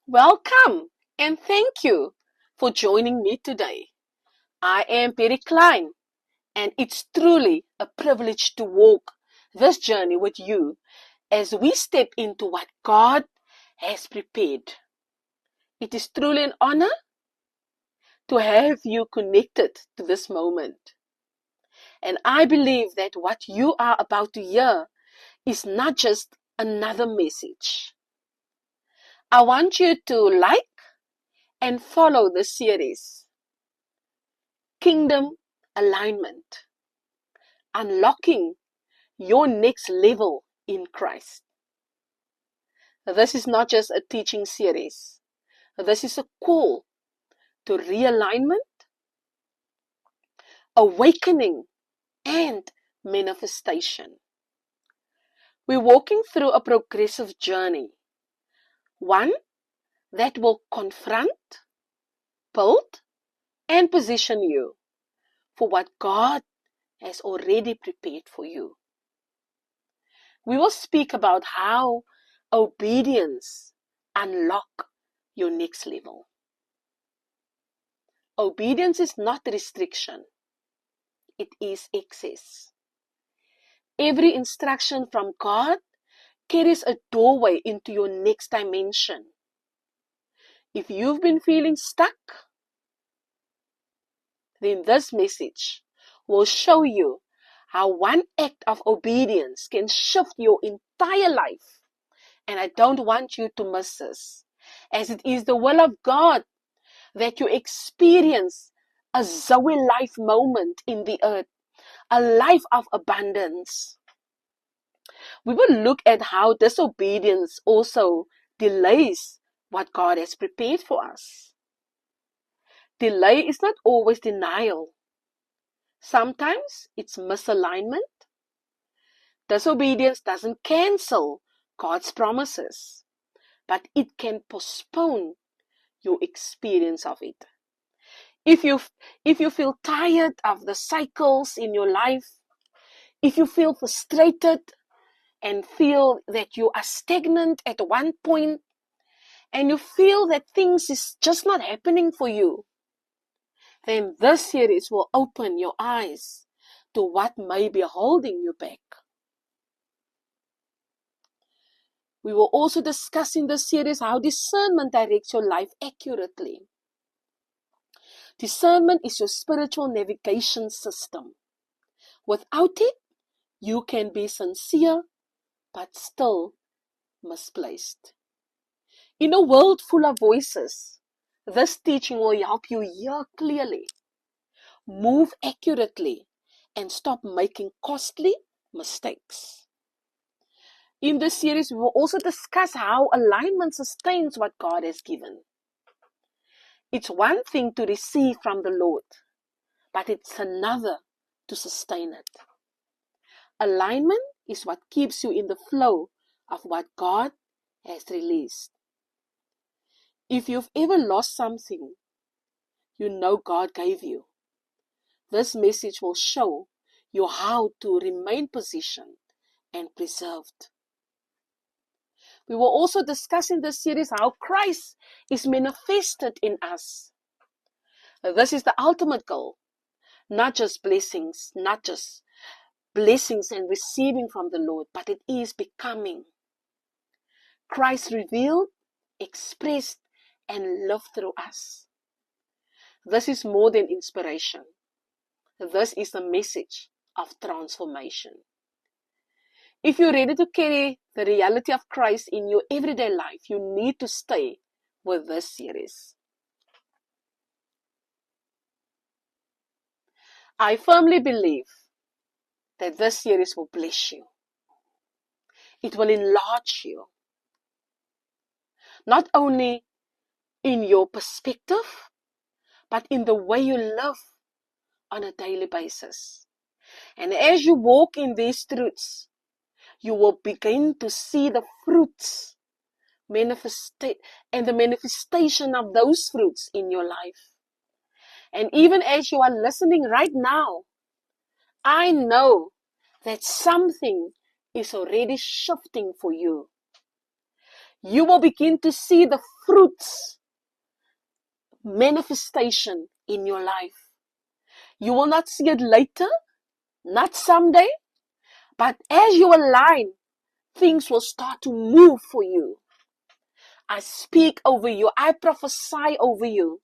Welcome and thank you for joining me today. I am Perry Klein, and it's truly a privilege to walk this journey with you as we step into what God has prepared. It is truly an honor to have you connected to this moment. And I believe that what you are about to hear is not just another message. I want you to like and follow the series Kingdom Alignment, Unlocking Your Next Level in Christ. This is not just a teaching series. This is a call to realignment, awakening, and manifestation. We're walking through a progressive journey, one that will confront, build, and position you for what God has already prepared for you. We will speak about how obedience unlock your next level. Obedience is not restriction, it is access. Every instruction from God carries a doorway into your next dimension. If you've been feeling stuck, then this message will show you how one act of obedience can shift your entire life. And I don't want you to miss this, as it is the will of God that you experience a Zoe life moment in the earth, a life of abundance. We will look at how disobedience also delays what God has prepared for us. Delay is not always denial. Sometimes it's misalignment. Disobedience doesn't cancel God's promises, but it can postpone your experience of it. If you feel tired of the cycles in your life, if you feel frustrated and feel that you are stagnant at one point, and you feel that things is just not happening for you, then this series will open your eyes to what may be holding you back. We will also discuss in this series how discernment directs your life accurately. Discernment is your spiritual navigation system. Without it, you can be sincere but still misplaced. In a world full of voices, this teaching will help you hear clearly, move accurately, and stop making costly mistakes. In this series, we will also discuss how alignment sustains what God has given. It's one thing to receive from the Lord, but it's another to sustain it. Alignment is what keeps you in the flow of what God has released. If you've ever lost something you know God gave you, this message will show you how to remain positioned and preserved. We will also discuss in this series how Christ is manifested in us. This is the ultimate goal, not just blessings and receiving from the Lord, but it is becoming. Christ revealed, expressed, and lived through us. This is more than inspiration. This is a message of transformation. If you're ready to carry the reality of Christ in your everyday life, you need to stay with this series. I firmly believe that this series will bless you. It will enlarge you. Not only in your perspective, but in the way you live on a daily basis. And as you walk in these truths, you will begin to see the fruits and the manifestation of those fruits in your life. And even as you are listening right now, I know that something is already shifting for you. you will begin to see the fruits manifestation in your life. You will not see it later, not someday, but as you align, things will start to move for you. I speak over you. I prophesy over you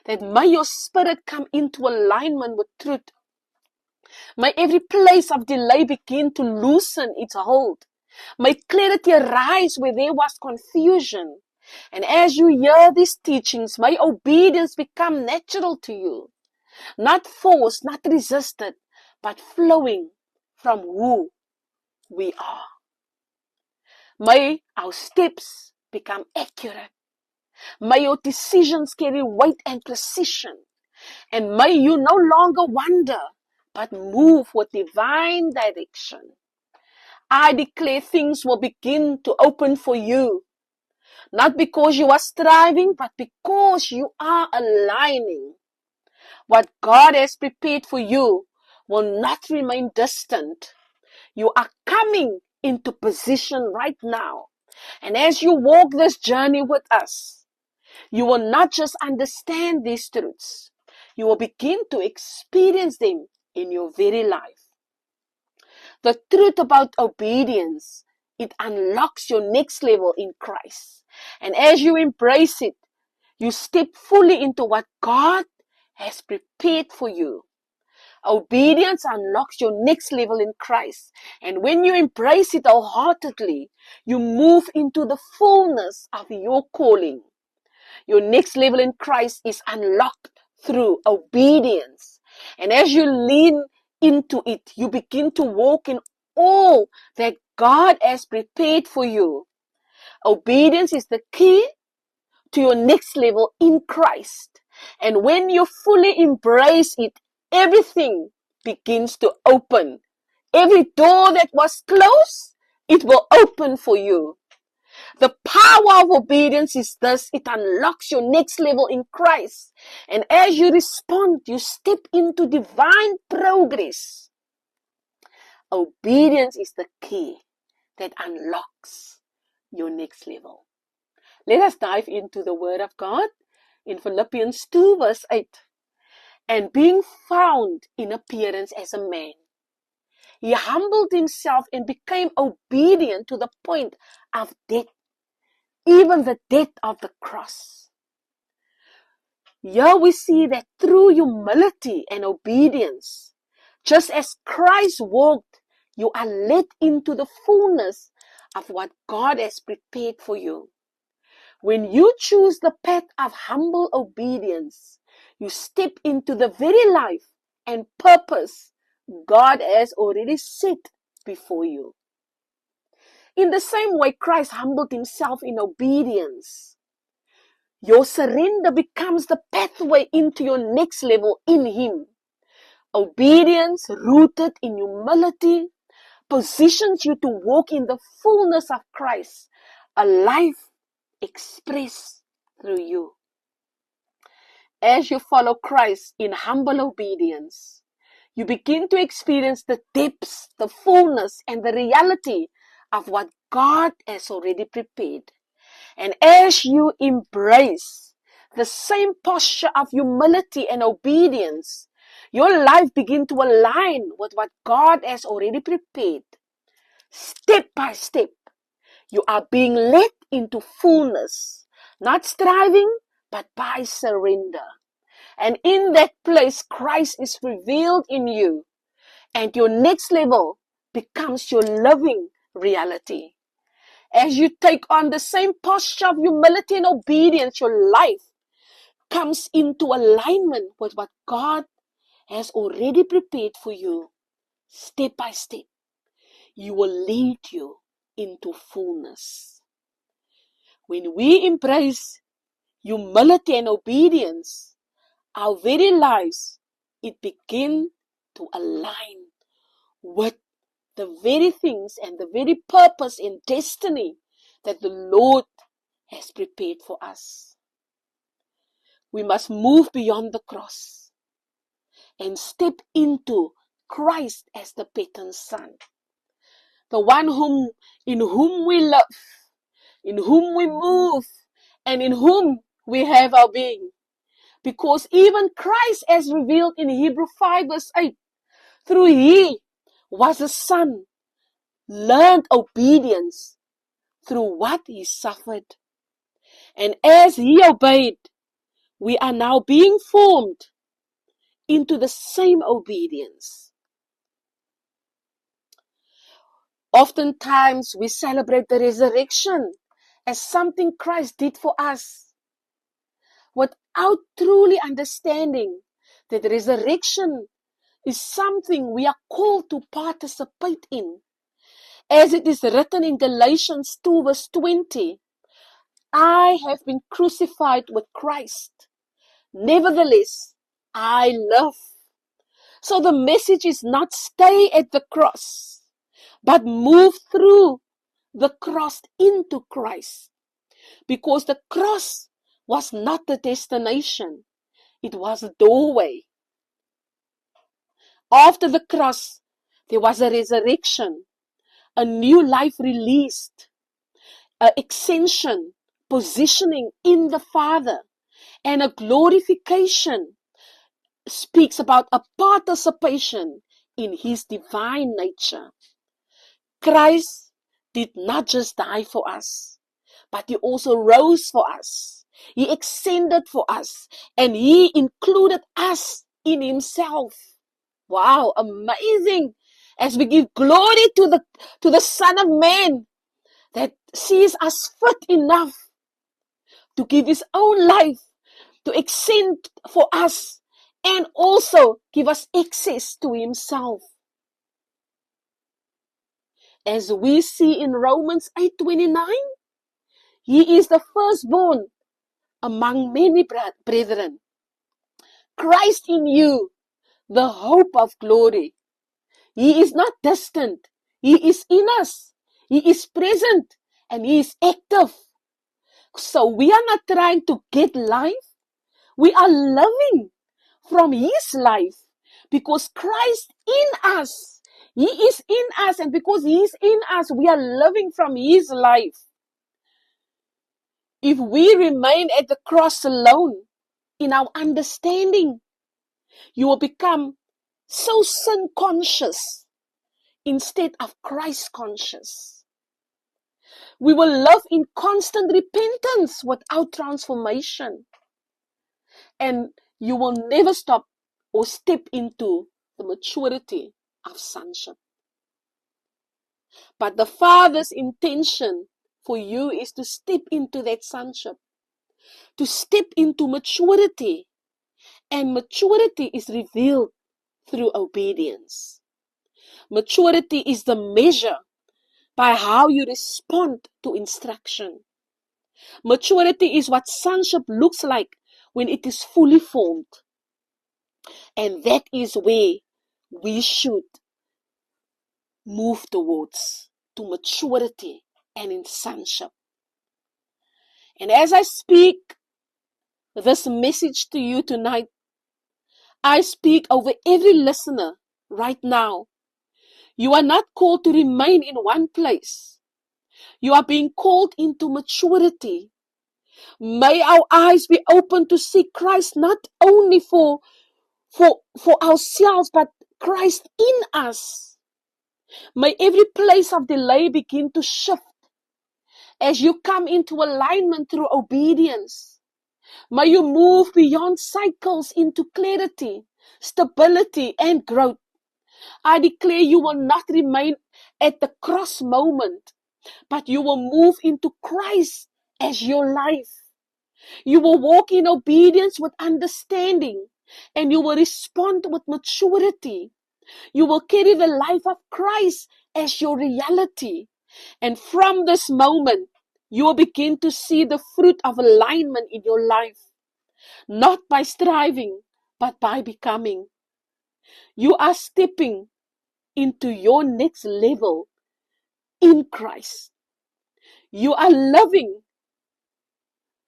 that may your spirit come into alignment with truth. May every place of delay begin to loosen its hold. May clarity arise where there was confusion. And as you hear these teachings, may obedience become natural to you. Not forced, not resisted, but flowing from who we are. May our steps become accurate. May your decisions carry weight and precision. And may you no longer wonder, but move with divine direction. I declare things will begin to open for you. Not because you are striving, but because you are aligning. What God has prepared for you will not remain distant. You are coming into position right now. And as you walk this journey with us, you will not just understand these truths. You will begin to experience them in your very life. The truth about obedience, it unlocks your next level in Christ. And as you embrace it, you step fully into what God has prepared for you. Obedience unlocks your next level in Christ. And when you embrace it wholeheartedly, you move into the fullness of your calling. Your next level in Christ is unlocked through obedience. And as you lean into it, you begin to walk in all that God has prepared for you. Obedience is the key to your next level in Christ. And when you fully embrace it, everything begins to open. Every door that was closed, it will open for you. The power of obedience is this: it unlocks your next level in Christ. And as you respond, you step into divine progress. Obedience is the key that unlocks your next level. Let us dive into the Word of God in Philippians 2 verse 8. And being found in appearance as a man, he humbled himself and became obedient to the point of death, even the death of the cross. Here we see that through humility and obedience, just as Christ walked, you are led into the fullness of what God has prepared for you. When you choose the path of humble obedience, you step into the very life and purpose God has already set before you. In the same way Christ humbled himself in obedience, your surrender becomes the pathway into your next level in him. Obedience rooted in humility positions you to walk in the fullness of Christ, a life expressed through you. As you follow Christ in humble obedience, you begin to experience the depths, the fullness, and the reality of what God has already prepared. And as you embrace the same posture of humility and obedience, your life begins to align with what God has already prepared. Step by step, you are being led into fullness, not striving, but by surrender. And in that place, Christ is revealed in you, and your next level becomes your living reality. As you take on the same posture of humility and obedience, your life comes into alignment with what God has already prepared for you. Step by step, He will lead you into fullness. When we embrace humility and obedience, our very lives, it begin to align with the very things and the very purpose and destiny that the Lord has prepared for us. We must move beyond the cross and step into Christ as the pattern Son, the one in whom we love, in whom we move, and in whom we have our being. Because even Christ, as revealed in Hebrews 5 verse 8, through He was a Son, learned obedience through what He suffered. And as He obeyed, we are now being formed into the same obedience. Oftentimes we celebrate the resurrection as something Christ did for us, without truly understanding that the resurrection is something we are called to participate in. As it is written in Galatians 2 verse 20, I have been crucified with Christ. Nevertheless, I live. So the message is not stay at the cross, but move through the cross into Christ. Because the cross was not the destination, it was a doorway. After the cross, there was a resurrection, a new life released, an ascension, positioning in the Father, and a glorification speaks about a participation in His divine nature. Christ did not just die for us, but He also rose for us. He ascended for us, and He included us in Himself. Wow, amazing! As we give glory to the Son of Man that sees us fit enough to give His own life, to ascend for us, and also give us access to Himself. As we see in Romans 8:29, He is the firstborn among many brethren. Christ in you, the hope of glory. He is not distant. He is in us. He is present and He is active. So we are not trying to get life. We are living from His life because Christ in us. He is in us, and because He is in us, we are living from His life. If we remain at the cross alone in our understanding, you will become so sin conscious instead of Christ conscious. We will live in constant repentance without transformation. And you will never stop or step into the maturity of sonship. But the Father's intention for you is to step into that sonship, to step into maturity. And maturity is revealed through obedience. Maturity is the measure by how you respond to instruction. Maturity is what sonship looks like when it is fully formed. And that is where we should move towards, to maturity and in sonship. And as I speak this message to you tonight, I speak over every listener right now. You are not called to remain in one place. You are being called into maturity. May our eyes be open to see Christ not only for ourselves, but Christ in us. May every place of delay begin to shift as you come into alignment through obedience. May you move beyond cycles into clarity, stability, and growth. I declare you will not remain at the cross moment, but you will move into Christ as your life. You will walk in obedience with understanding, and you will respond with maturity. You will carry the life of Christ as your reality. And from this moment, you will begin to see the fruit of alignment in your life. Not by striving, but by becoming. You are stepping into your next level in Christ. You are living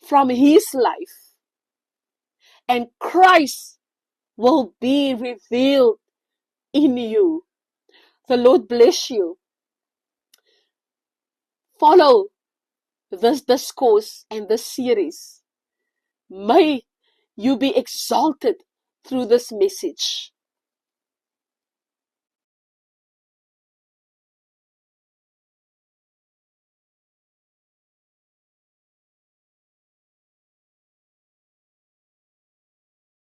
from His life. And Christ will be revealed in you. The Lord bless you. Follow this discourse and this series. May you be exalted through this message.